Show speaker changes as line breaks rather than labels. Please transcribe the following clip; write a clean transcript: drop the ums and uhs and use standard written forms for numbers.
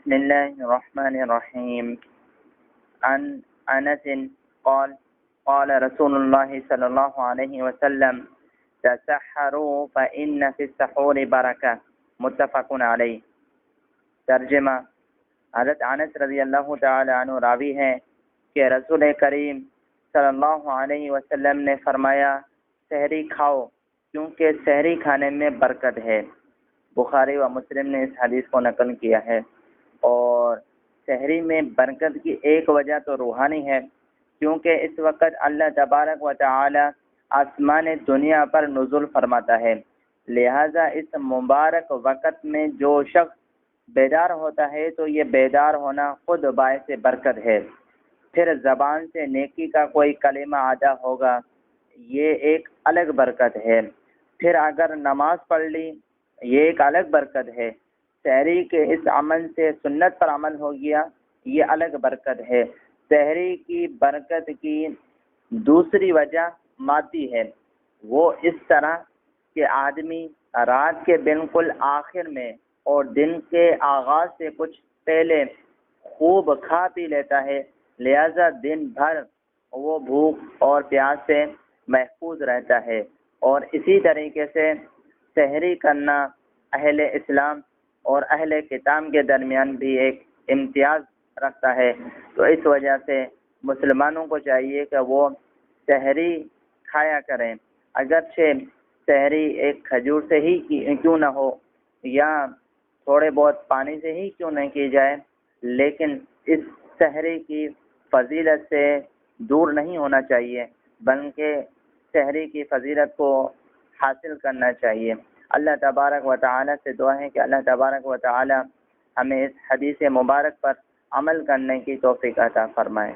بسم الله الرحمن الرحيم. عن أنس قال قال رسول الله صلى الله عليه وسلم تسحروا فإن في السحور بركة متفق علیہ. ترجمہ: حضرت انس رضی اللہ تعالی عنہ راوی ہیں کہ رسول کریم صلی اللہ علیہ وسلم نے فرمایا سحری کھاؤ کیونکہ سحری کھانے میں برکت ہے. بخاری و مسلم نے اس حدیث کو نقل کیا ہے. اور سحری میں برکت کی ایک وجہ تو روحانی ہے، کیونکہ اس وقت اللہ تبارک و تعالی آسمان دنیا پر نزول فرماتا ہے. لہذا اس مبارک وقت میں جو شخص بیدار ہوتا ہے تو یہ بیدار ہونا خود باعث برکت ہے. پھر زبان سے نیکی کا کوئی کلمہ ادا ہوگا، یہ ایک الگ برکت ہے. پھر اگر نماز پڑھ لی، یہ ایک الگ برکت ہے. سحری کے اس عمل سے سنت پر عمل ہو گیا، یہ الگ برکت ہے. سحری کی برکت کی دوسری وجہ مادی ہے. وہ اس طرح کہ آدمی رات کے بالکل آخر میں اور دن کے آغاز سے کچھ پہلے خوب کھا پی لیتا ہے، لہذا دن بھر وہ بھوک اور پیاس سے محفوظ رہتا ہے. اور اسی طریقے سے سحری کرنا اہل اسلام اور اہل کتاب کے درمیان بھی ایک امتیاز رکھتا ہے. تو اس وجہ سے مسلمانوں کو چاہیے کہ وہ سحری کھایا کریں، اگرچہ سحری ایک کھجور سے ہی کیوں نہ ہو یا تھوڑے بہت پانی سے ہی کیوں نہ کی جائے، لیکن اس سحری کی فضیلت سے دور نہیں ہونا چاہیے، بلکہ سحری کی فضیلت کو حاصل کرنا چاہیے. اللہ تبارک و تعالی سے دعا ہے کہ اللہ تبارک و تعالی ہمیں اس حدیث مبارک پر عمل کرنے کی توفیق عطا فرمائے.